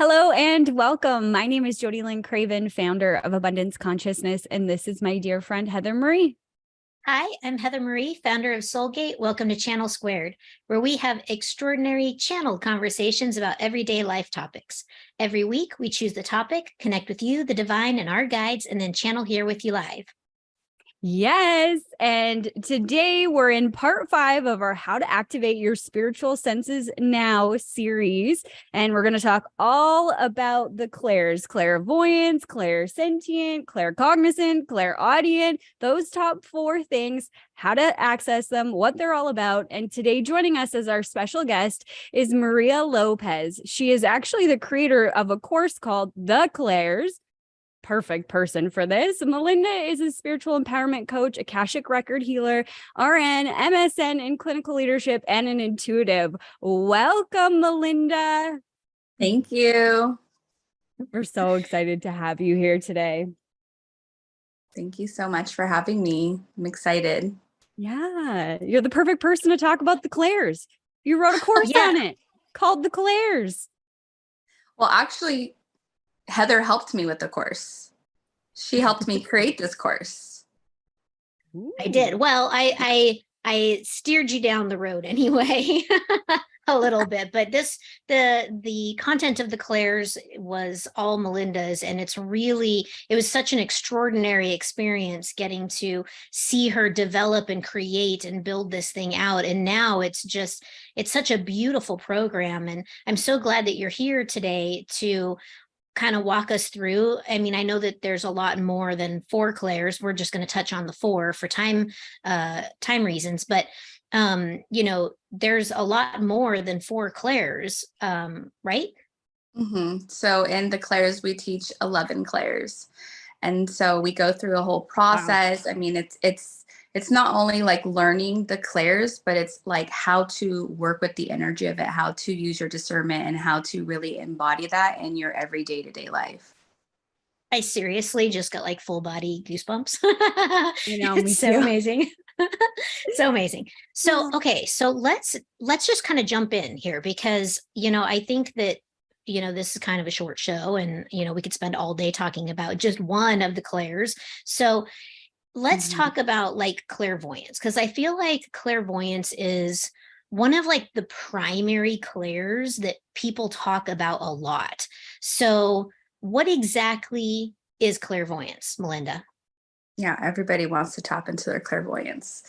Hello and welcome. My name is Jody Lynn Craven, founder of Abundance Consciousness, and this is my dear friend, Heather Marie. Hi, I'm Heather Marie, founder of Soulgate. Welcome to Channel Squared, where we have extraordinary channeled conversations about everyday life topics. Every week, we choose the topic, connect with you, the divine, and our guides, and then channel here with you live. Yes. And today we're in part 5 of our How to Activate Your Spiritual Senses Now series. And we're going to talk all about the clairs: clairvoyance, clairsentient, claircognizant, clairaudient, those top 4 things, how to access them, what they're all about. And today joining us as our special guest is Maria Lopez. She is actually the creator of a course called The Clairs. Perfect person for this. Melinda is a spiritual empowerment coach, Akashic record healer, RN, MSN in clinical leadership, and an intuitive. Welcome, Melinda. Thank you. We're so excited to have you here today. Thank you so much for having me. I'm excited. Yeah, you're the perfect person to talk about the clairs. You wrote a course on it called The Clairs. Well, actually, Heather helped me with the course. She helped me create this course. Ooh. I did. Well, I steered you down the road anyway, a little bit, but the content of the Clairs was all Melinda's, and it was such an extraordinary experience getting to see her develop and create and build this thing out. And now it's such a beautiful program. And I'm so glad that you're here today to kind of walk us through. I mean, I know that there's a lot more than 4 clairs. We're just going to touch on the 4 for time reasons, but there's a lot more than 4 clairs, right? Mm-hmm. So in the clairs, we teach 11 clairs. And so we go through a whole process. Wow. I mean, it's not only like learning the clairs, but it's like how to work with the energy of it, how to use your discernment, and how to really embody that in your everyday to day life. I seriously just got like full body goosebumps. It's so amazing. So amazing. So, okay. So let's just kind of jump in here because, I think that, this is kind of a short show and, we could spend all day talking about just one of the clairs. So let's talk about like clairvoyance, because I feel like clairvoyance is one of like the primary clairs that people talk about a lot. So what exactly is clairvoyance, Melinda? Yeah, everybody wants to tap into their clairvoyance.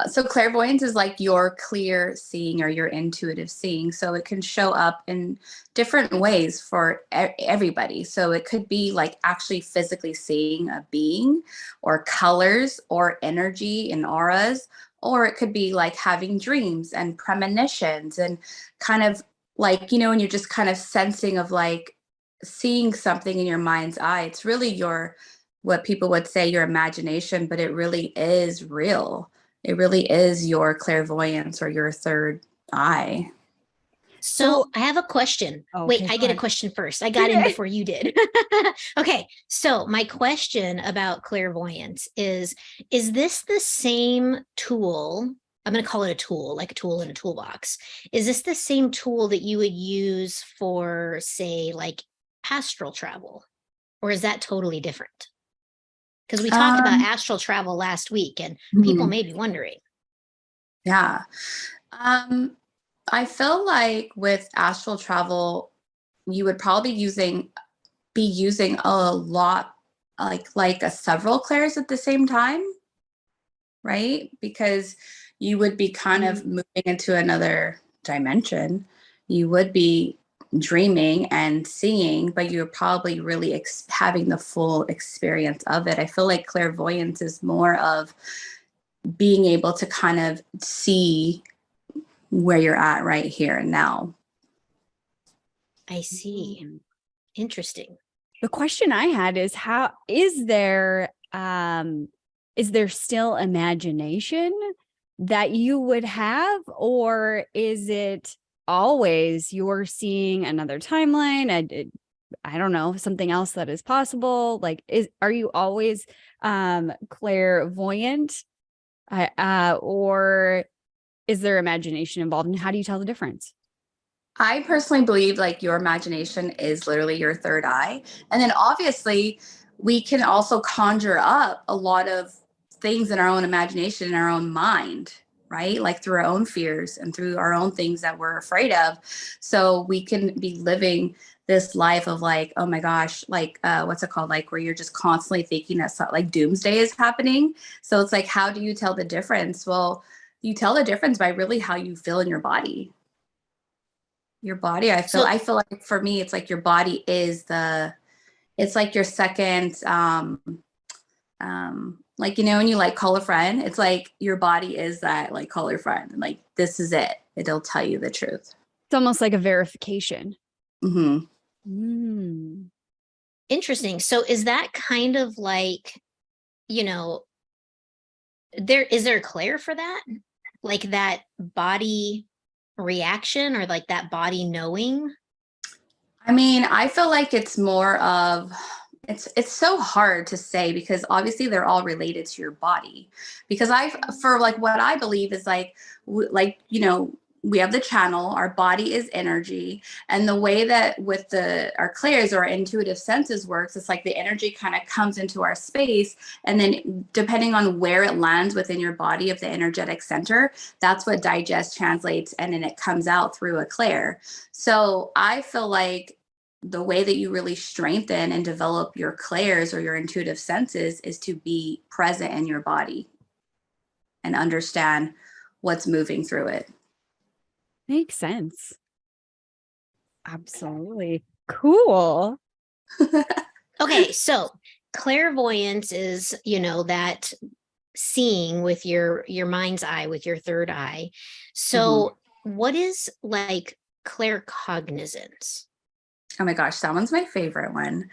So clairvoyance is like your clear seeing or your intuitive seeing. So it can show up in different ways for everybody. So it could be like actually physically seeing a being or colors or energy and auras, or it could be like having dreams and premonitions and kind of like, when you're just kind of sensing of like seeing something in your mind's eye. It's really what people would say your imagination, but it really is real. It really is your clairvoyance or your third eye. So I have a question. Wait, I get a question first. I got in before you did. Okay, so my question about clairvoyance is this the same tool? I'm going to call it a tool, like a tool in a toolbox. Is this the same tool that you would use for, say, like astral travel? Or is that totally different? Because we talked about astral travel last week and people may be wondering. Yeah. I feel like with astral travel, you would probably be using a lot, like several clairs at the same time, right? Because you would be kind of moving into another dimension. You would be dreaming and seeing, but you're probably really having the full experience of it. I feel like clairvoyance is more of being able to kind of see where you're at right here and now. I see. Interesting. The question I had is, how is there still imagination that you would have, or is it always you're seeing another timeline? I don't know, something else that is possible. Like, are you always clairvoyant, or is there imagination involved? And how do you tell the difference? I personally believe like your imagination is literally your third eye. And then obviously we can also conjure up a lot of things in our own imagination, in our own mind, right? Like through our own fears and through our own things that we're afraid of. So we can be living this life of like, oh my gosh, like what's it called? Like where you're just constantly thinking that like doomsday is happening. So it's like, how do you tell the difference? Well, you tell the difference by really how you feel in your body. Your body, So I feel like for me, it's like your body is it's like your second, like, you know, when you like call a friend, it's like your body is that like call your friend. And like, this is it. It'll tell you the truth. It's almost like a verification. Mm-hmm. Mm. interesting. So is that kind of like, you know, is there a Claire for that? Like that body reaction or like that body knowing? I mean, I feel like it's more of it's so hard to say because obviously they're all related to your body. Because I for like what I believe is like like you know we have the channel, our body is energy, and the way that with the our clairs or our intuitive senses works, it's like the energy kind of comes into our space, and then depending on where it lands within your body of the energetic center, that's what digests, translates, and then it comes out through a clair. So I feel like the way that you really strengthen and develop your clairs or your intuitive senses is to be present in your body and understand what's moving through it. Makes sense. Absolutely. Cool. Okay, so clairvoyance is, you know, that seeing with your mind's eye, with your third eye. So what is like claircognizance? Oh my gosh, that one's my favorite one.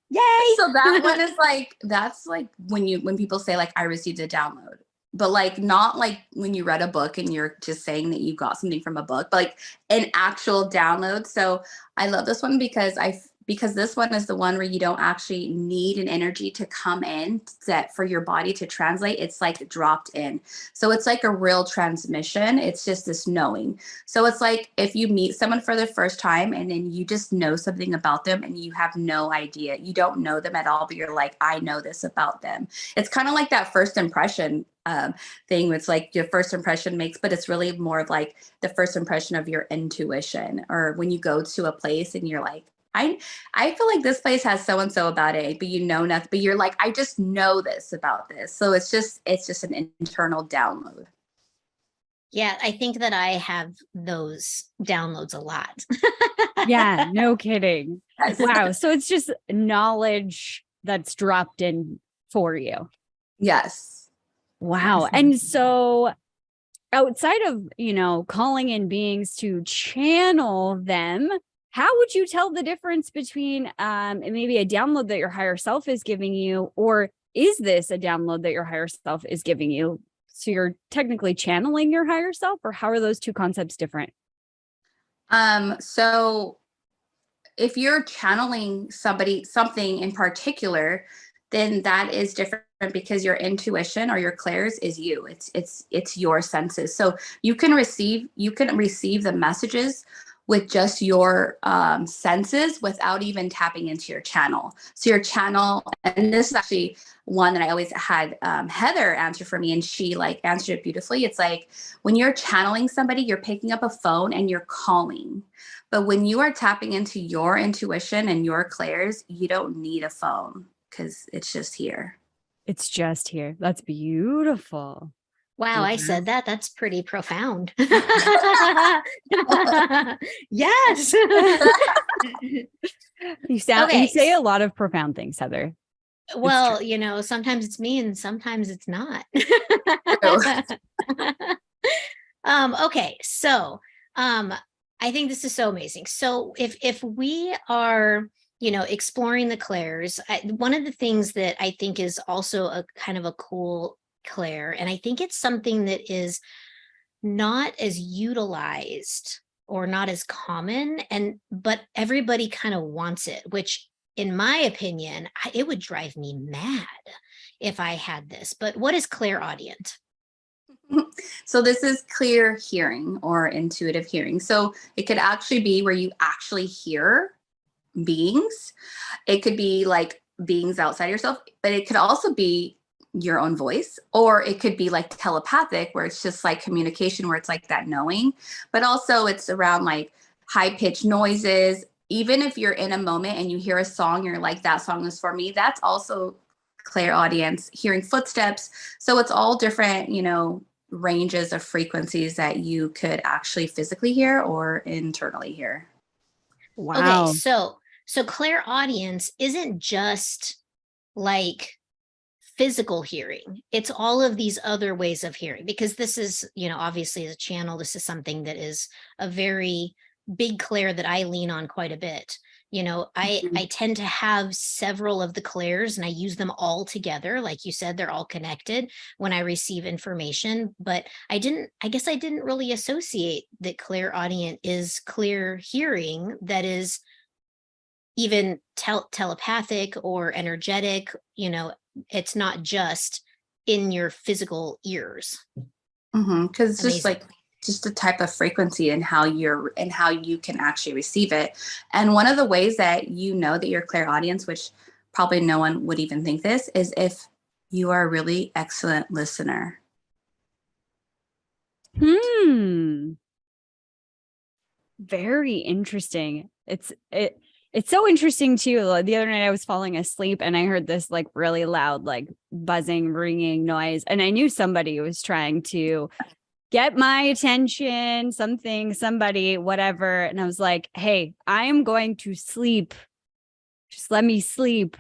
Yay! So that one is like, that's like when people say like I received a download, but like not like when you read a book and you're just saying that you got something from a book, but like an actual download. So I love this one because this one is the one where you don't actually need an energy to come in that for your body to translate. It's like dropped in. So it's like a real transmission. It's just this knowing. So it's like if you meet someone for the first time and then you just know something about them and you have no idea, you don't know them at all, but you're like, I know this about them. It's kind of like that first impression thing. It's like your first impression makes, but it's really more of like the first impression of your intuition, or when you go to a place and you're like, I feel like this place has so and so about it, but you know nothing, but you're like, I just know this about this. So it's just an internal download. Yeah, I think that I have those downloads a lot. Yeah, no kidding. Yes. Wow. So it's just knowledge that's dropped in for you. Yes. Wow. Yes. And so outside of, you know, calling in beings to channel them, how would you tell the difference between maybe a download that your higher self is giving you, or is this a download that your higher self is giving you? So you're technically channeling your higher self, or how are those two concepts different? So if you're channeling something in particular, then that is different because your intuition or your clairs is you. It's your senses. So you can receive the messages with just your senses without even tapping into your channel. So your channel, and this is actually one that I always had Heather answer for me, and she like answered it beautifully. It's like when you're channeling somebody, you're picking up a phone and you're calling. But when you are tapping into your intuition and your clairs, you don't need a phone because it's just here. It's just here. That's beautiful. Wow, I Yeah. said that. That's pretty profound. Yes. You Okay. say a lot of profound things, Heather. Well, you know, sometimes it's me and sometimes it's not. Okay, so I think this is so amazing. So if we are, you know, exploring the clairs, one of the things that I think is also a kind of a cool clair, and I think it's something that is not as utilized or not as common, but everybody kind of wants it, which in my opinion, it would drive me mad if I had this. But what is clairaudient? So this is clear hearing or intuitive hearing. So it could actually be where you actually hear beings. It could be like beings outside yourself, but it could also be your own voice, or it could be like telepathic, where it's just like communication, where it's like that knowing, but also it's around like high pitched noises. Even if you're in a moment and you hear a song, you're like, that song is for me. That's also clairaudience, hearing footsteps. So it's all different, ranges of frequencies that you could actually physically hear or internally hear. Okay, Wow. so clairaudience isn't just like physical hearing. It's all of these other ways of hearing, because this is, obviously as a channel, this is something that is a very big clair that I lean on quite a bit. I tend to have several of the clairs and I use them all together. Like you said, they're all connected when I receive information, but I guess I didn't really associate that clairaudient is clear hearing that is even telepathic or energetic. It's not just in your physical ears. Because it's just Amazing. like just a type of frequency and how you can actually receive it. And one of the ways that you know that you're clairaudience, which probably no one would even think this, is if you are a really excellent listener. Very interesting. It's so interesting too. Like, the other night I was falling asleep and I heard this like really loud, like buzzing, ringing noise. And I knew somebody was trying to get my attention, somebody, whatever. And I was like, hey, I am going to sleep. Just let me sleep.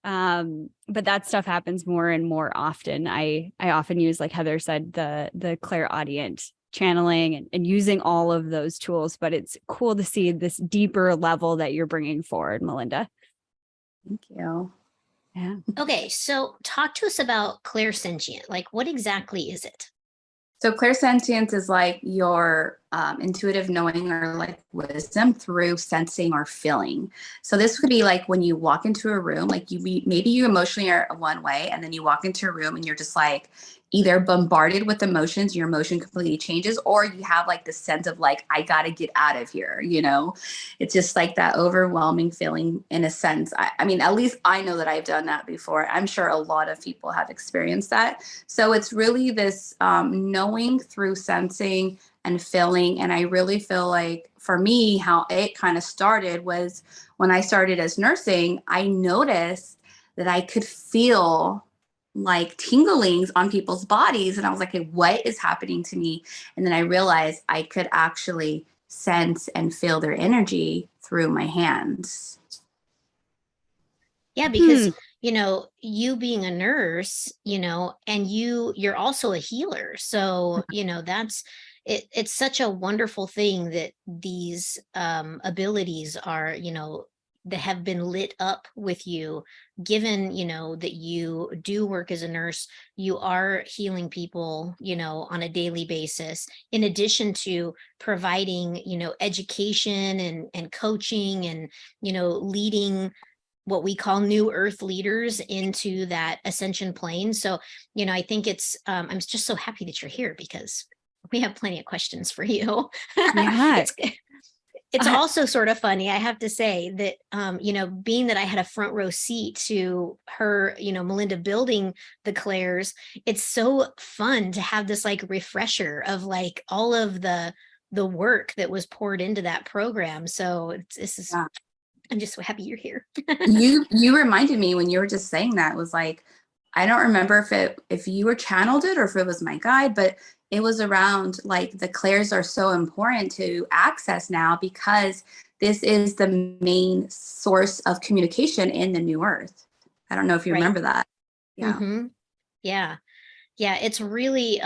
But that stuff happens more and more often. I often use, like Heather said, the clairaudient channeling and using all of those tools, but it's cool to see this deeper level that you're bringing forward, Melinda. Thank you. Yeah. Okay, so talk to us about clairsentient. Like, what exactly is it? So clairsentience is like your intuitive knowing or like wisdom through sensing or feeling. So this could be like when you walk into a room, like maybe you emotionally are one way, and then you walk into a room and you're just like either bombarded with emotions, your emotion completely changes, or you have like the sense of like, I got to get out of here. It's just like that overwhelming feeling in a sense. I mean, at least I know that I've done that before. I'm sure a lot of people have experienced that. So it's really this knowing through sensing and feeling. And I really feel like for me, how it kind of started was when I started as nursing, I noticed that I could feel like tinglings on people's bodies. And I was like, hey, what is happening to me? And then I realized I could actually sense and feel their energy through my hands. Yeah, because you being a nurse, and you're also a healer. So, it's such a wonderful thing that these abilities are, that have been lit up with you, given, that you do work as a nurse, you are healing people, on a daily basis, in addition to providing, education and coaching and, leading what we call new earth leaders into that ascension plane. So, I think I'm just so happy that you're here, because we have plenty of questions for you. Yeah. It's also sort of funny, I have to say, that, being that I had a front row seat to her, Melinda building the clairs, it's so fun to have this like refresher of like all of the work that was poured into that program. So this is, Yeah. I'm just so happy you're here. You reminded me when you were just saying that. It was like, I don't remember if you were channeled it or if it was my guide, but it was around like the clairs are so important to access now, because this is the main source of communication in the new earth. I don't know if you Right. remember that. Yeah. Mm-hmm. Yeah. Yeah, it's really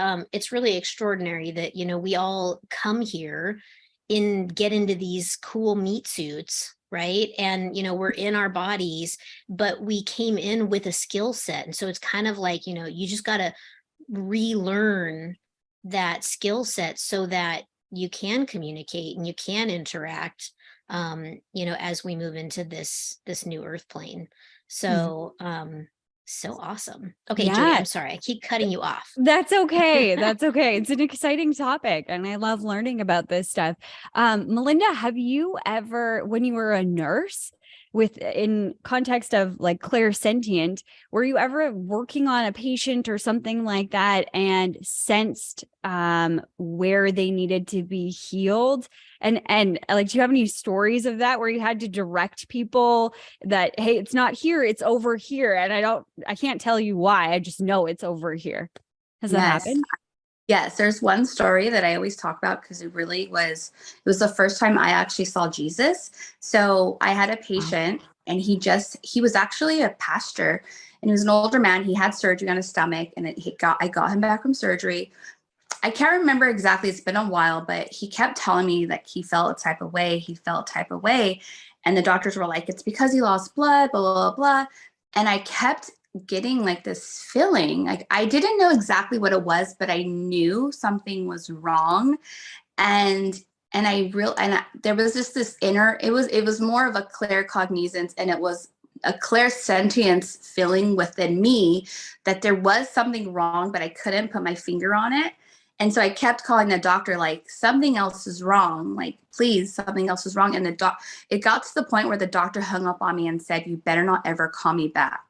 extraordinary that, we all come here get into these cool meat suits, right? And, we're in our bodies, but we came in with a skill set. And so it's kind of like, you just got to relearn that skill set so that you can communicate and you can interact, as we move into this new earth plane. So, So awesome. Okay, Judy, Yeah. I'm sorry. I keep cutting you off. That's okay. That's okay. It's an exciting topic and I love learning about this stuff. Melinda, have you ever, when you were a nurse with in context of like clairsentient, were you ever working on a patient or something like that and sensed where they needed to be healed? And like, do you have any stories of that where you had to direct people that, hey, it's not here, it's over here. And I can't tell you why. I just know it's over here. Has that Yes. happened? Yes, there's one story that I always talk about because it was the first time I actually saw Jesus. So I had a patient and he was actually a pastor and he was an older man. He had surgery on his stomach and I got him back from surgery. I can't remember exactly. It's been a while, but he kept telling me that he felt a type of way. He felt a type of way. And the doctors were like, it's because he lost blood, blah, blah, blah, blah. And I kept getting like this feeling. Like I didn't know exactly what it was, but I knew something was wrong. And there was just this inner, it was more of a claircognizance, and it was a clairsentience feeling within me that there was something wrong, but I couldn't put my finger on it. And so I kept calling the doctor, like, something else is wrong. Like, please, something else is wrong. And it got to the point where the doctor hung up on me and said, you better not ever call me back.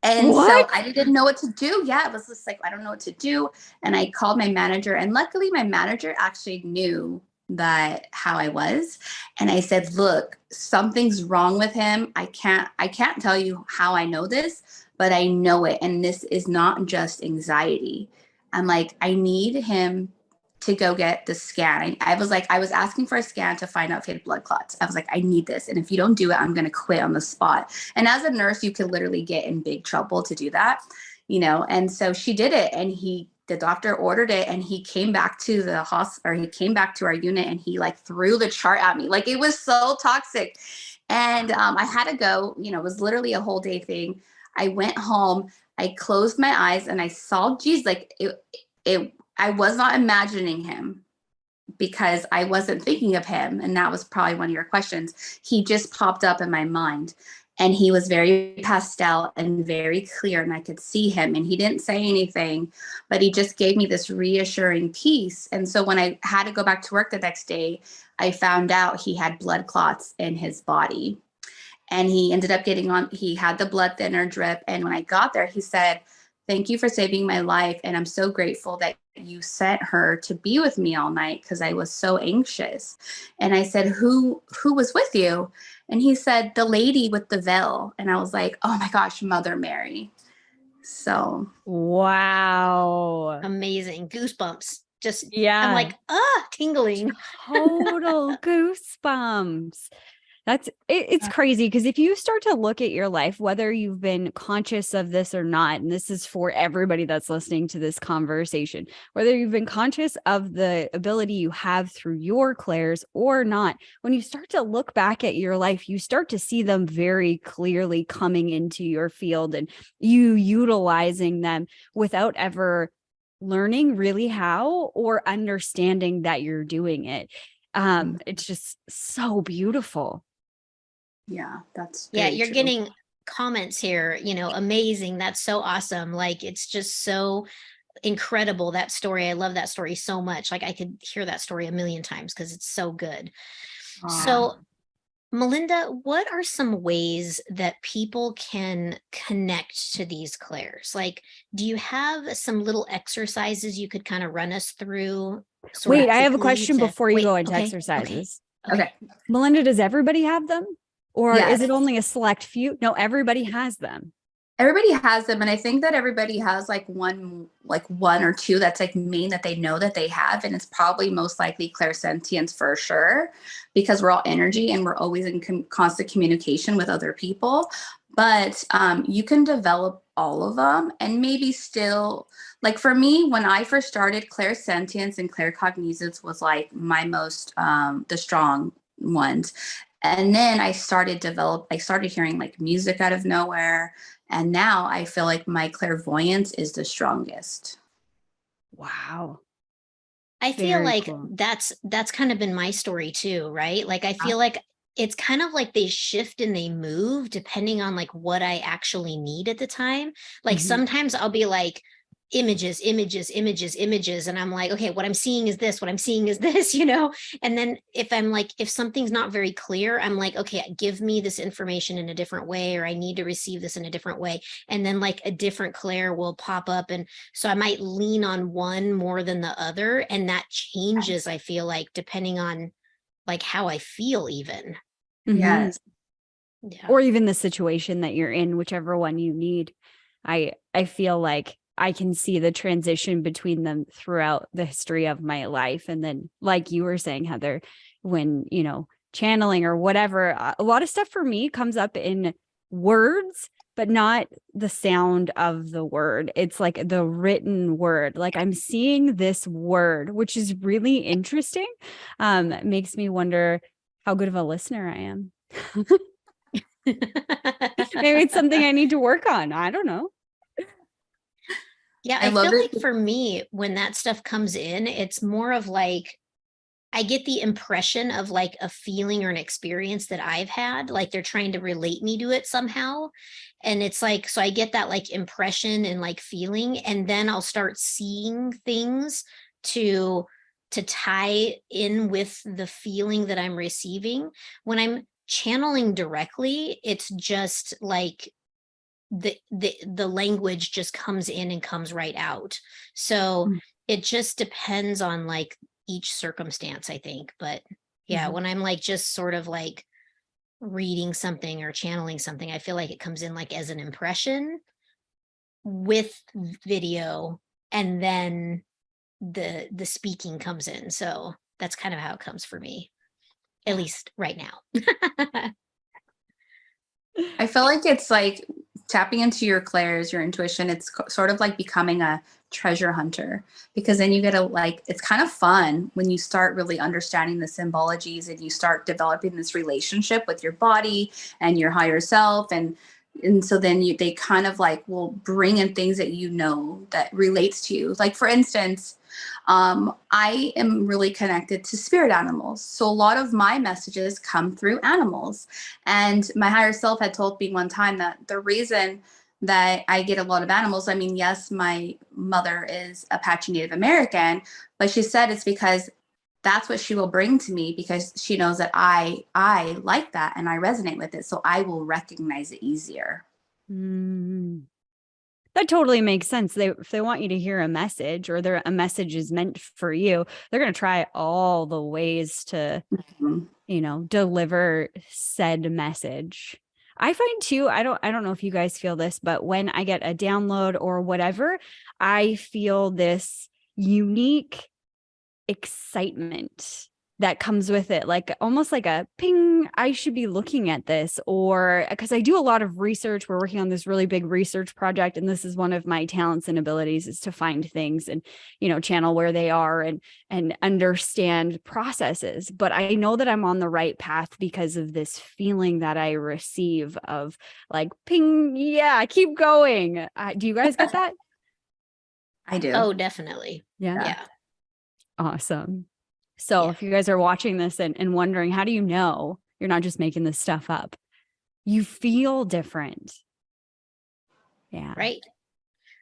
And so What? I didn't know what to do. Yeah, it was just like, I don't know what to do. And I called my manager, and luckily my manager actually knew that how I was. And I said, look, something's wrong with him. I can't tell you how I know this, but I know it. And this is not just anxiety. I'm like, I need him to go get the scan. I was asking for a scan to find out if he had blood clots. I was like, I need this. And if you don't do it, I'm going to quit on the spot. And as a nurse, you could literally get in big trouble to do that, And so she did it, and the doctor ordered it, and he came back to the hospital, or he came back to our unit, and he like threw the chart at me. Like, it was so toxic. And I had to go, it was literally a whole day thing. I went home, I closed my eyes, and I saw Jesus. Like I was not imagining him because I wasn't thinking of him. And that was probably one of your questions. He just popped up in my mind, and he was very pastel and very clear, and I could see him, and he didn't say anything, but he just gave me this reassuring peace. And so when I had to go back to work the next day, I found out he had blood clots in his body, and he ended up he had the blood thinner drip. And when I got there, he said, thank you for saving my life. And I'm so grateful that you sent her to be with me all night because I was so anxious. And I said, who was with you? And he said, the lady with the veil. And I was like, oh my gosh, Mother Mary. So. Wow. Amazing. Goosebumps. Just, Yeah. I'm like, tingling. Total goosebumps. It's crazy because if you start to look at your life, whether you've been conscious of this or not, and this is for everybody that's listening to this conversation, whether you've been conscious of the ability you have through your clairs or not, when you start to look back at your life, you start to see them very clearly coming into your field and you utilizing them without ever learning really how or understanding that you're doing it. It's just so beautiful. Yeah, that's Yeah, you're true. getting comments here, amazing. That's so awesome. Like, it's just so incredible, that story. I love that story so much. Like, I could hear that story a million times because it's so good. So, Melinda, what are some ways that people can connect to these clairs? Like, do you have some little exercises you could kind of run us through? Wait, I have a question before you go into exercises. Okay. Melinda, does everybody have them? Or Yes. is it only a select few? No, everybody has them. Everybody has them. And I think that everybody has like one or two that's like main that they know that they have. And it's probably most likely clairsentience for sure, because we're all energy and we're always in constant communication with other people. But you can develop all of them, and maybe still, like for me, when I first started, clairsentience and claircognizance was like my most, the strong ones. And then I started hearing like music out of nowhere. And now I feel like my clairvoyance is the strongest. Wow. I feel like that's kind of been my story too, right? Like, I feel like it's kind of like they shift and they move depending on like what I actually need at the time. Like sometimes I'll be like, images, images, images, images. And I'm like, okay, what I'm seeing is this, what I'm seeing is this, you know? And then if I'm like, if something's not very clear, I'm like, okay, give me this information in a different way, or I need to receive this in a different way. And then like a different Claire will pop up. And so I might lean on one more than the other. And that changes, I feel like, depending on like how I feel even. Yes. Yeah. Or even the situation that you're in, whichever one you need. I feel like I can see the transition between them throughout the history of my life. And then, like you were saying, Heather, when, you know, channeling or whatever, a lot of stuff for me comes up in words, but not the sound of the word. It's like the written word. Like I'm seeing this word, which is really interesting. It makes me wonder how good of a listener I am. Maybe it's something I need to work on. I don't know. Yeah, I I love feel it. like for me, when that stuff comes in, it's more of like, I get the impression of like a feeling or an experience that I've had, like they're trying to relate me to it somehow. And it's like, so I get that like impression and like feeling, and then I'll start seeing things to tie in with the feeling that I'm receiving. When I'm channeling directly, it's just like the language just comes in and comes right out. So it just depends on like each circumstance, I think. But yeah, when I'm like just sort of like reading something or channeling something, I feel like it comes in like as an impression with video, and then the speaking comes in. So that's kind of how it comes for me, at least right now. I feel like it's like tapping into your clairs, your intuition. It's sort of like becoming a treasure hunter, because then you get a like, it's kind of fun when you start really understanding the symbologies and you start developing this relationship with your body and your higher self. And so then they kind of like will bring in things that you know that relates to you. Like for instance, I am really connected to spirit animals. So a lot of my messages come through animals. And my higher self had told me one time that the reason that I get a lot of animals, I mean, yes, my mother is Apache Native American, but she said it's because that's what she will bring to me, because she knows that I like that and I resonate with it. So I will recognize it easier. That totally makes sense. If they want you to hear a message, or a message is meant for you, they're going to try all the ways to, you know, deliver said message. I find too, I don't know if you guys feel this, but when I get a download or whatever, I feel this unique excitement that comes with it, like almost like a ping, I should be looking at this. Or because I do a lot of research, we're working on this really big research project, and this is one of my talents and abilities, is to find things and, you know, channel where they are and understand processes. But I know that I'm on the right path because of this feeling that I receive of like ping, yeah, keep going. Do you guys get that? I do. Oh, definitely. Yeah. Awesome. So if you guys are watching this and wondering, how do you know you're not just making this stuff up? You feel different. Yeah. Right.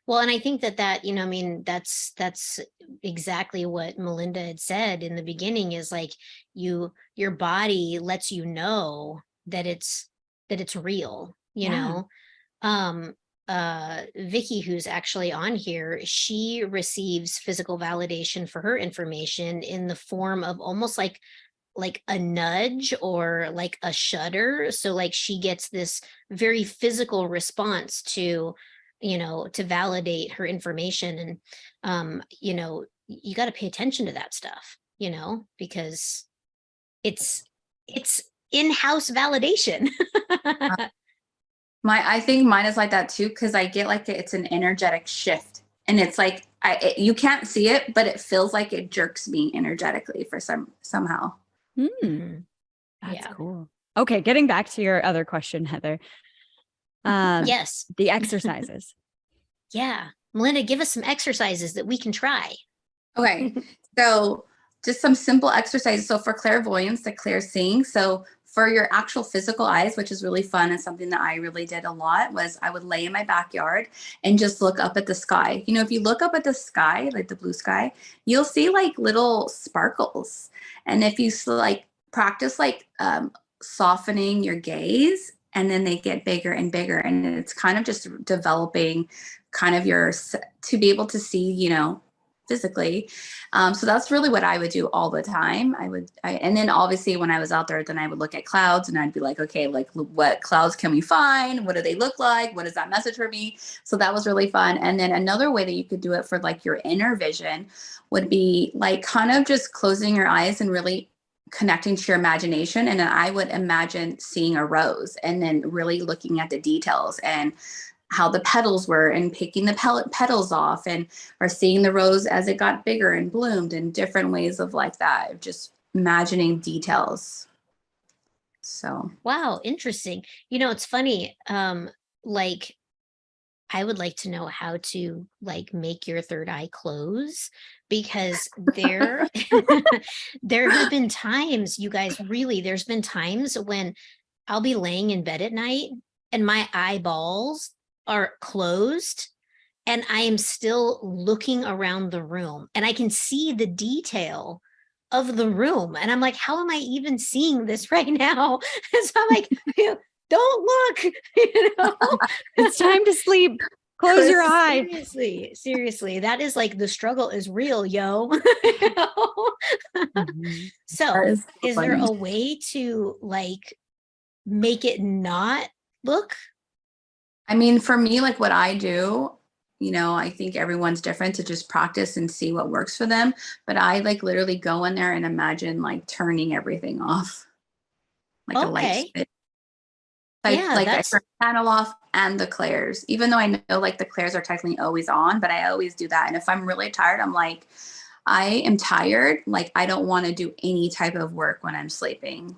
Well, and I think that, you know, I mean, that's exactly what Melinda had said in the beginning, is like your body lets you know that it's real, you know. Vicky, who's actually on here, she receives physical validation for her information in the form of almost like a nudge or like a shudder. So like she gets this very physical response to, you know, to validate her information. And you know, you got to pay attention to that stuff, you know, because it's in-house validation. I think mine is like that too, because I get like it's an energetic shift, and it's like you can't see it, but it feels like it jerks me energetically for somehow. That's cool. Okay, getting back to your other question, Heather. Yes, the exercises. Yeah, Melinda, give us some exercises that we can try. Okay, so just some simple exercises. So for clairvoyance, the clair seeing. So For your actual physical eyes, which is really fun and something that I really did a lot, was I would lay in my backyard and just look up at the sky. You know, if you look up at the sky, like the blue sky, you'll see like little sparkles. And if you like practice like softening your gaze, and then they get bigger and bigger, and it's kind of just developing kind of your, to be able to see, you know, physically. So that's really what I would do all the time. And then obviously when I was out there, then I would look at clouds and I'd be like, okay, like what clouds can we find? What do they look like? What is that message for me? So that was really fun. And then another way that you could do it for like your inner vision would be like kind of just closing your eyes and really connecting to your imagination. And then I would imagine seeing a rose and then really looking at the details and how the petals were and picking the petals off, and or seeing the rose as it got bigger and bloomed, in different ways of like that, just imagining details. So Wow, interesting. You know, it's funny. Like I would like to know how to like make your third eye close, because there there have been times, you guys, really, there's been times when I'll be laying in bed at night and my eyeballs are closed and I am still looking around the room and I can see the detail of the room. And I'm like, how am I even seeing this right now? And so I'm like, don't look, you know, It's time to sleep. Close your eye. Seriously, that is like the struggle is real, yo. So is is there a way to like make it not look? I mean, for me, like what I do, you know, I think everyone's different, to just practice and see what works for them. But I like literally go in there and imagine like turning everything off, like a light Okay. switch. Yeah, I that's turn the panel off and the clairs, even though I know like the clairs are technically always on, but I always do that. And if I'm really tired, I'm like, I am tired. Like I don't want to do any type of work when I'm sleeping.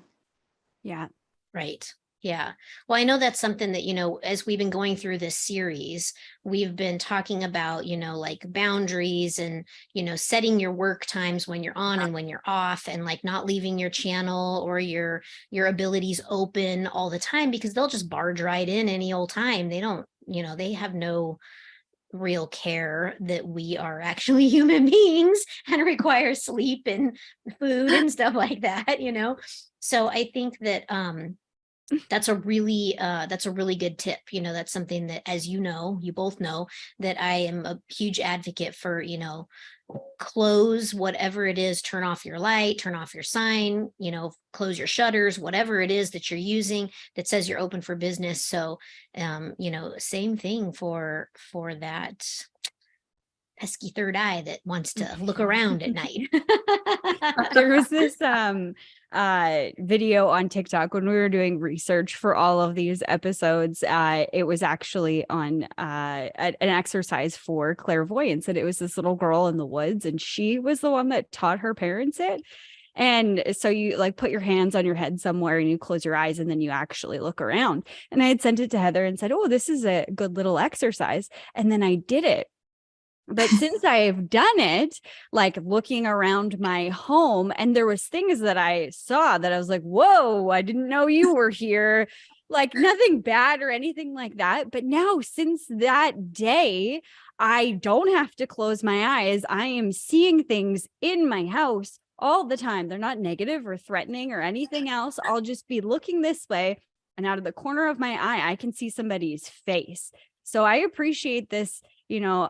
Yeah. right. Yeah. Well, I know that's something that, you know, as we've been going through this series, we've been talking about, you know, like boundaries and, you know, setting your work times when you're on and when you're off, and like not leaving your channel or your abilities open all the time, because they'll just barge right in any old time. They don't, you know, they have no real care that we are actually human beings and require sleep and food and stuff like that, you know? So I think that that's a really good tip. You know, that's something that, as you know, you both know, that I am a huge advocate for, you know, close whatever it is, turn off your light, turn off your sign, you know, close your shutters, whatever it is that you're using that says you're open for business. So you know, same thing for that pesky third eye that wants to look around at night. There was this video on TikTok when we were doing research for all of these episodes. It was actually on an exercise for clairvoyance, and it was this little girl in the woods, and she was the one that taught her parents it. And so you like put your hands on your head somewhere and you close your eyes and then you actually look around. And I had sent it to Heather and said, oh, this is a good little exercise. And then I did it. But since I've done it, like looking around my home, and there was things that I saw that I was like, whoa, I didn't know you were here. Like nothing bad or anything like that. But now since that day, I don't have to close my eyes. I am seeing things in my house all the time. They're not negative or threatening or anything else. I'll just be looking this way, and out of the corner of my eye, I can see somebody's face. So I appreciate this, you know,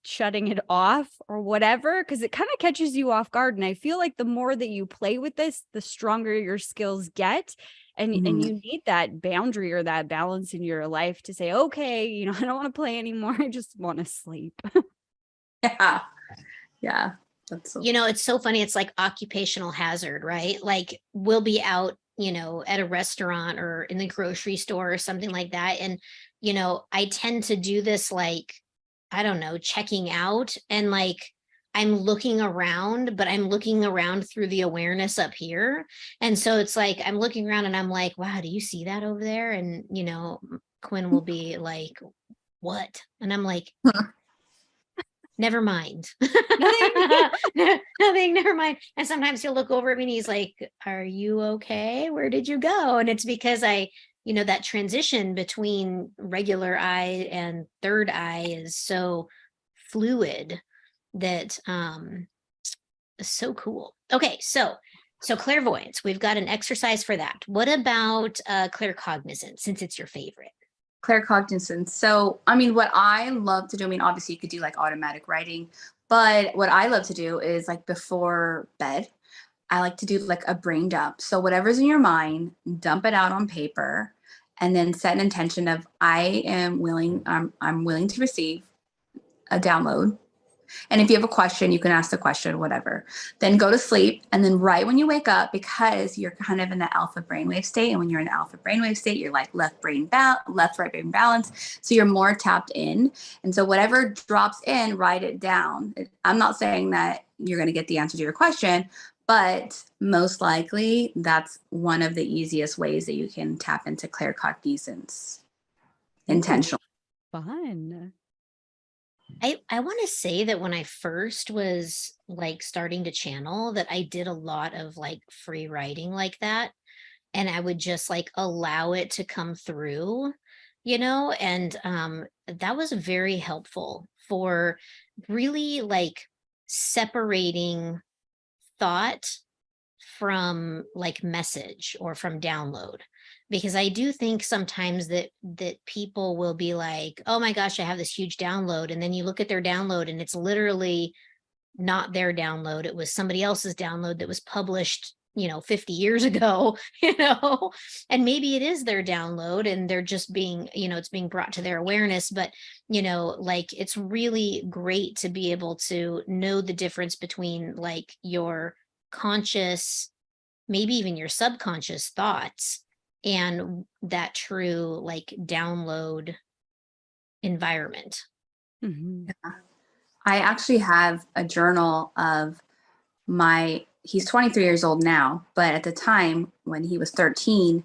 shutting it off or whatever, because it kind of catches you off guard. And I feel like the more that you play with this, the stronger your skills get. And you need that boundary or that balance in your life to say, okay, you know, I don't want to play anymore. I just want to sleep. Yeah. That's so, you know, it's so funny. It's like occupational hazard, right? Like we'll be out, you know, at a restaurant or in the grocery store or something like that. And, you know, I tend to do this, like, I don't know, checking out, and like I'm looking around, but I'm looking around through the awareness up here. And so it's like I'm looking around and I'm like, wow, do you see that over there? And, you know, Quinn will be like, what? And I'm like, never mind. Nothing. Nothing, never mind. And sometimes he'll look over at me and he's like, are you okay? Where did you go? And it's because that transition between regular eye and third eye is so fluid that is so cool. Okay, so clairvoyance, we've got an exercise for that. What about claircognizance, since it's your favorite? Claircognizance. So, I mean, what I love to do, I mean, obviously you could do like automatic writing, but what I love to do is like before bed, I like to do like a brain dump. So whatever's in your mind, dump it out on paper and then set an intention of I'm willing to receive a download. And if you have a question, you can ask the question, whatever. Then go to sleep. And then right when you wake up, because you're kind of in the alpha brainwave state. And when you're in the alpha brainwave state, you're like left right brain balance. So you're more tapped in. And so whatever drops in, write it down. I'm not saying that you're going to get the answer to your question, but most likely that's one of the easiest ways that you can tap into claircognizance intentionally. Fun. I want to say that when I first was like starting to channel, that I did a lot of like free writing like that. And I would just like allow it to come through, and that was very helpful for really like separating thought from like message or from download, because I do think sometimes that people will be like, oh my gosh, I have this huge download, and then you look at their download and it's literally not their download. It was somebody else's download that was published 50 years ago, and maybe it is their download and they're just being, it's being brought to their awareness. But like it's really great to be able to know the difference between like your conscious, maybe even your subconscious thoughts, and that true like download environment. Mm-hmm. I actually have a journal of he's 23 years old now, but at the time when he was 13,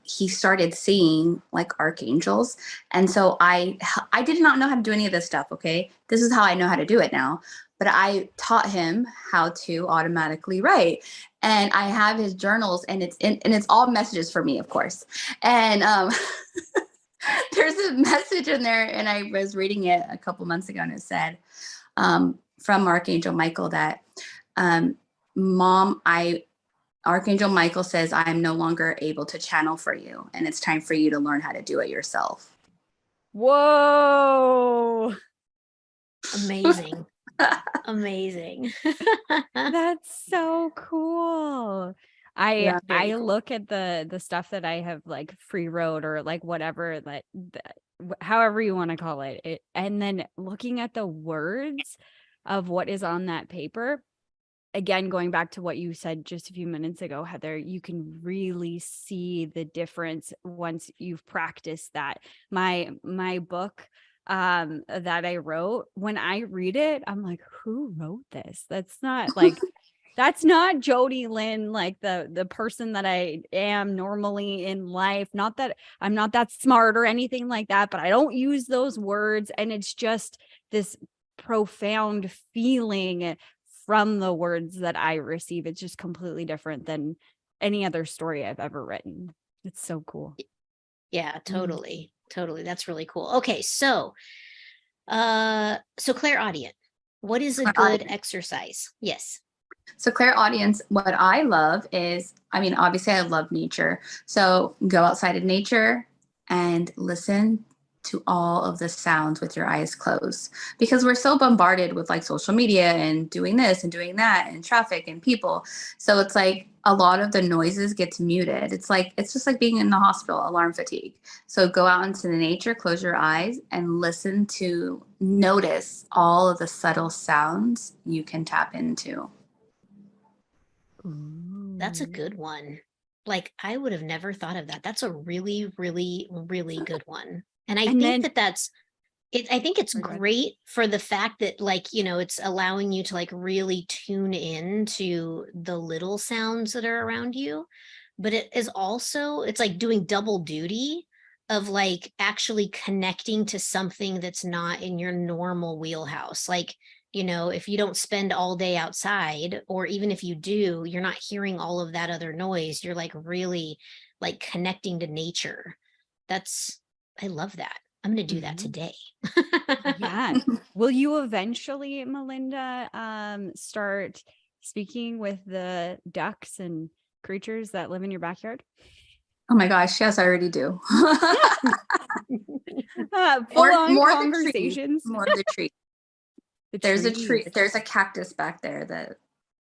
he started seeing like archangels. And so I did not know how to do any of this stuff. Okay. This is how I know how to do it now, but I taught him how to automatically write. And I have his journals, and it's all messages for me, of course. And, there's a message in there, and I was reading it a couple months ago, and it said, from Archangel Michael that, Archangel Michael says, I'm no longer able to channel for you, and it's time for you to learn how to do it yourself. Whoa. Amazing. Amazing. That's so cool. I Very cool. look at the stuff that I have like free wrote or like whatever that however you want to call it, and then looking at the words of what is on that paper. Again, going back to what you said just a few minutes ago, Heather, you can really see the difference once you've practiced that. My book that I wrote, when I read it, I'm like, who wrote this? That's not like that's not Jody Lynn, like the person that I am normally in life. Not that I'm not that smart or anything like that, but I don't use those words. And it's just this profound feeling from the words that I receive. It's just completely different than any other story I've ever written. It's so cool. Yeah, totally. Totally. That's really cool. Okay. So clairaudient, what is a good exercise? Yes. So clairaudience, what I love is, I mean, obviously I love nature. So go outside in nature and listen to all of the sounds with your eyes closed, because we're so bombarded with like social media and doing this and doing that and traffic and people. So it's like a lot of the noises gets muted. It's just like being in the hospital, alarm fatigue. So go out into the nature, close your eyes, and listen to notice all of the subtle sounds you can tap into. That's a good one. Like I would have never thought of that. That's a really, really, really good one. And I think I think it's great for the fact that like, it's allowing you to like really tune in to the little sounds that are around you. But it is also, it's like doing double duty of like actually connecting to something that's not in your normal wheelhouse. Like, you know, if you don't spend all day outside, or even if you do, you're not hearing all of that other noise. You're like really like connecting to nature. I love that. I'm going to do that today. Yeah. Will you eventually, Melinda, start speaking with the ducks and creatures that live in your backyard? Oh my gosh, yes, I already do. Full-on more conversations. More the tree. There's a tree. There's a cactus back there that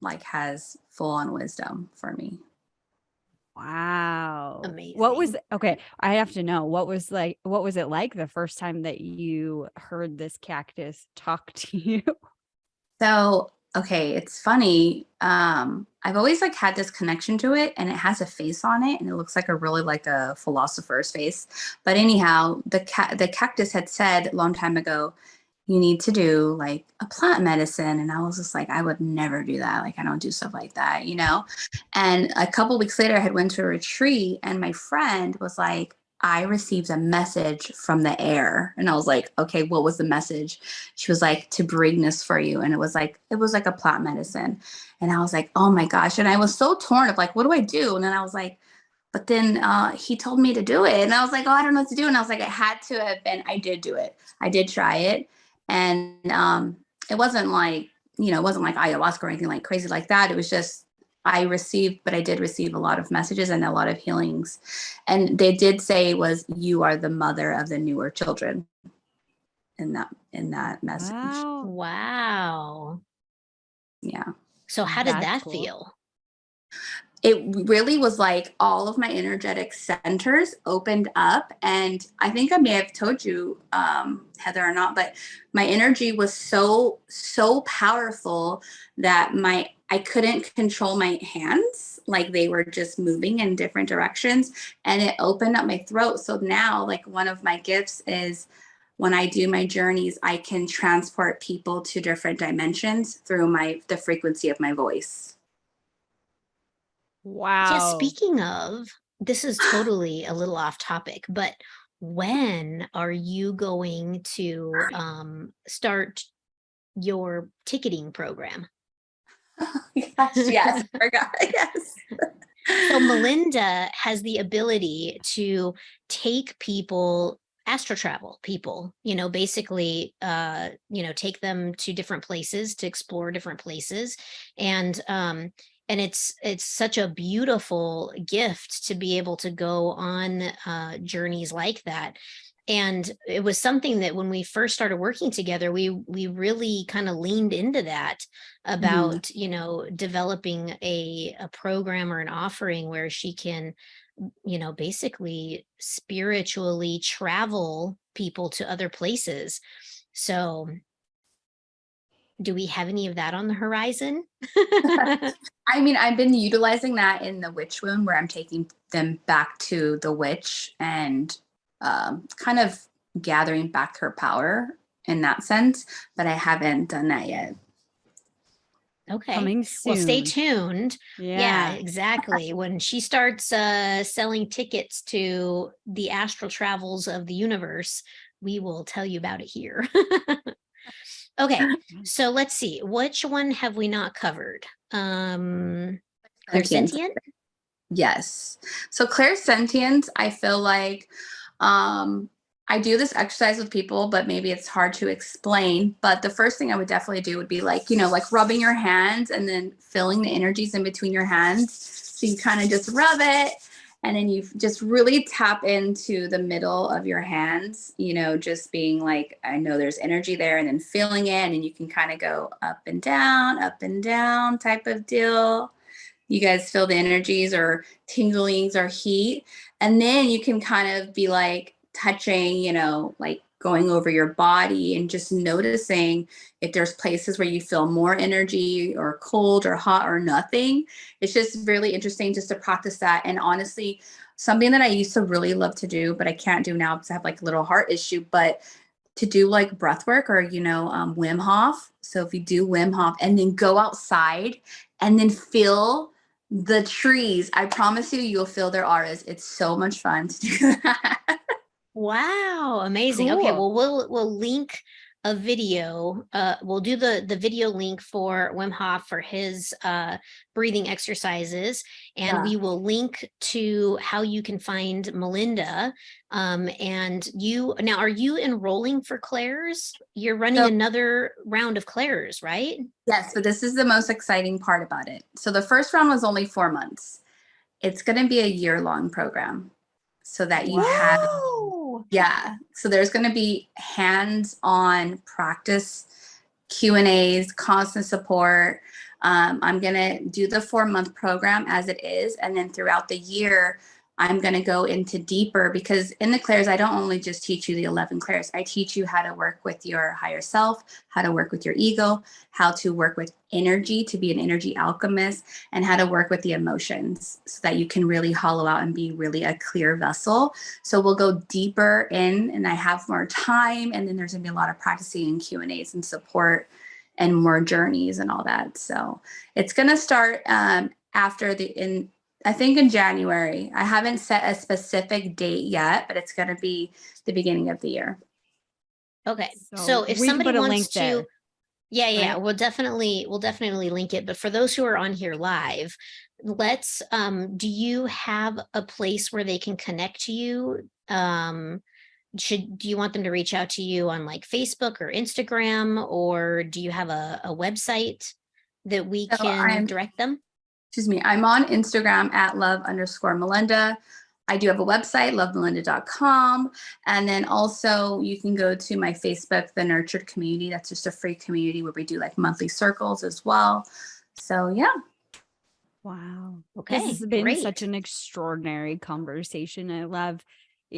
like has full-on wisdom for me. Wow. Amazing. Okay, I have to know, what was it like the first time that you heard this cactus talk to you? So, okay, it's funny. I've always like had this connection to it, and it has a face on it, and it looks like a philosopher's face. But anyhow, the cactus had said a long time ago, you need to do like a plant medicine. And I was just like, I would never do that. Like, I don't do stuff like that, you know? And a couple weeks later, I had went to a retreat, and my friend was like, I received a message from the air. And I was like, okay, what was the message? She was like, to bring this for you. And it was like a plant medicine. And I was like, oh my gosh. And I was so torn of like, what do I do? And then I was like, but then he told me to do it. And I was like, oh, I don't know what to do. And I was like, I did do it. I did try it. And it wasn't like, it wasn't like ayahuasca or anything like crazy like that. It was just, I did receive a lot of messages and a lot of healings. And they did say you are the mother of the newer children in that message. Wow. Yeah. So how did That's that cool. feel? It really was like all of my energetic centers opened up. And I think I may have told you, Heather, or not, but my energy was so powerful that I couldn't control my hands. Like they were just moving in different directions, and it opened up my throat. So now, like, one of my gifts is when I do my journeys, I can transport people to different dimensions through the frequency of my voice. Wow. Yeah, speaking of, this is totally a little off topic, but when are you going to start your ticketing program? Yes, I forgot. Yes. So Melinda has the ability to take people, astral travel people, basically, take them to different places to explore different places. And it's such a beautiful gift to be able to go on journeys like that. And it was something that when we first started working together, we really kind of leaned into that about, developing a program or an offering where she can, basically spiritually travel people to other places. So do we have any of that on the horizon? I mean, I've been utilizing that in the witch wound, where I'm taking them back to the witch and kind of gathering back her power in that sense, but I haven't done that yet. Okay. Coming soon. Well, stay tuned. Yeah, exactly. When she starts selling tickets to the astral travels of the universe, we will tell you about it here. Okay, so let's see. Which one have we not covered? Clairsentient? Yes. So clairsentience, I feel like I do this exercise with people, but maybe it's hard to explain. But the first thing I would definitely do would be like, like rubbing your hands and then feeling the energies in between your hands. So you kind of just rub it, and then you just really tap into the middle of your hands, just being like, I know there's energy there, and then feeling it. And then you can kind of go up and down type of deal. You guys feel the energies or tinglings or heat. And then you can kind of be like touching, like going over your body and just noticing if there's places where you feel more energy or cold or hot or nothing. It's just really interesting just to practice that. And honestly, something that I used to really love to do, but I can't do now because I have like a little heart issue, but to do like breath work or, Wim Hof. So if you do Wim Hof and then go outside and then feel the trees, I promise you'll feel their auras. It's so much fun to do that. Wow, amazing. Okay, Cool. well we'll link a video. We'll do the video link for Wim Hof for his breathing exercises, and Yeah. we will link to how you can find Melinda. And you now, are you enrolling for Claire's? You're running So another round of Claire's, right? yes, but this is the most exciting part about it. So the first round was only 4 months. It's going to be a year-long program so that you have, Whoa. yeah. So there's going to be hands-on practice, Q&As, constant support. I'm going to do the 4-month program as it is. And then throughout the year, I'm going to go into deeper, because in the clairs, I don't only just teach you the 11 clairs. I teach you how to work with your higher self, how to work with your ego, how to work with energy, to be an energy alchemist, and how to work with the emotions so that you can really hollow out and be really a clear vessel. So we'll go deeper in, and I have more time. And then there's going to be a lot of practicing and Q&As and support and more journeys and all that. So it's going to start after I think in January. I haven't set a specific date yet, but it's going to be the beginning of the year. Okay. So So if we can somebody put a wants link to, there, yeah, right? we'll definitely link it. But for those who are on here live, let's do you have a place where they can connect to you? Do you want them to reach out to you on like Facebook or Instagram, or do you have a website that we So can direct them? I'm on Instagram at love_Melinda. I do have a website, lovemelinda.com. And then also you can go to my Facebook, The Nurtured Community. That's just a free community where we do like monthly circles as well. So yeah. Wow. This Okay, has been such great. an extraordinary conversation. I love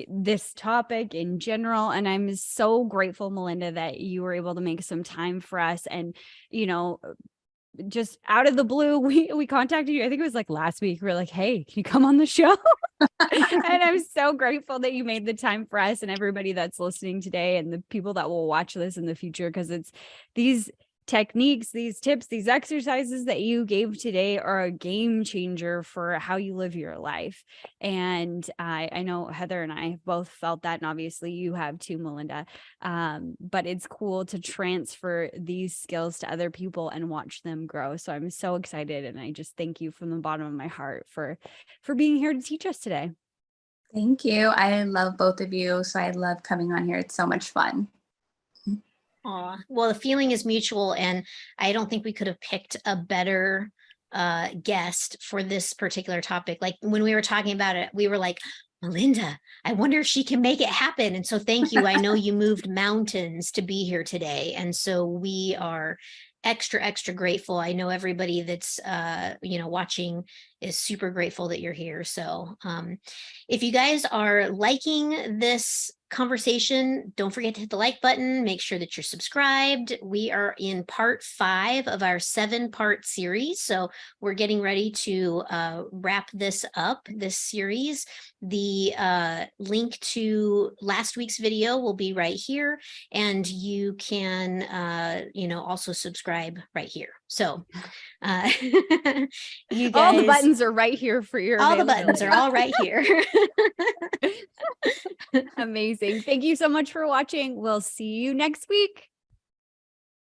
this topic in general. And I'm so grateful, Melinda, that you were able to make some time for us. And, you know, just out of the blue, we contacted you. I think it was like last week. We were like, hey, can you come on the show? And I'm so grateful that you made the time for us and everybody that's listening today and the people that will watch this in the future, because it's these techniques, these tips, these exercises that you gave today are a game changer for how you live your life. And I know Heather and I have both felt that, and obviously you have too, Melinda. But it's cool to transfer these skills to other people and watch them grow. So I'm so excited, and I just thank you from the bottom of my heart for being here to teach us today. Thank you. I love both of you. So I love coming on here. It's so much fun. Aw, well, the feeling is mutual, and I don't think we could have picked a better guest for this particular topic. Like when we were talking about it, we were like, Melinda, I wonder if she can make it happen. And so thank you. I know you moved mountains to be here today. And so we are extra grateful. I know everybody that's watching is super grateful that you're here. So if you guys are liking this conversation, don't forget to hit the like button. Make sure that you're subscribed. We are in part 5 of our 7-part series, so we're getting ready to wrap this up, this series. The link to last week's video will be right here, and you can also subscribe right here. So you guys, all the buttons are right here for your all the buttons are all right here. Amazing. Thank you so much for watching. We'll see you next week.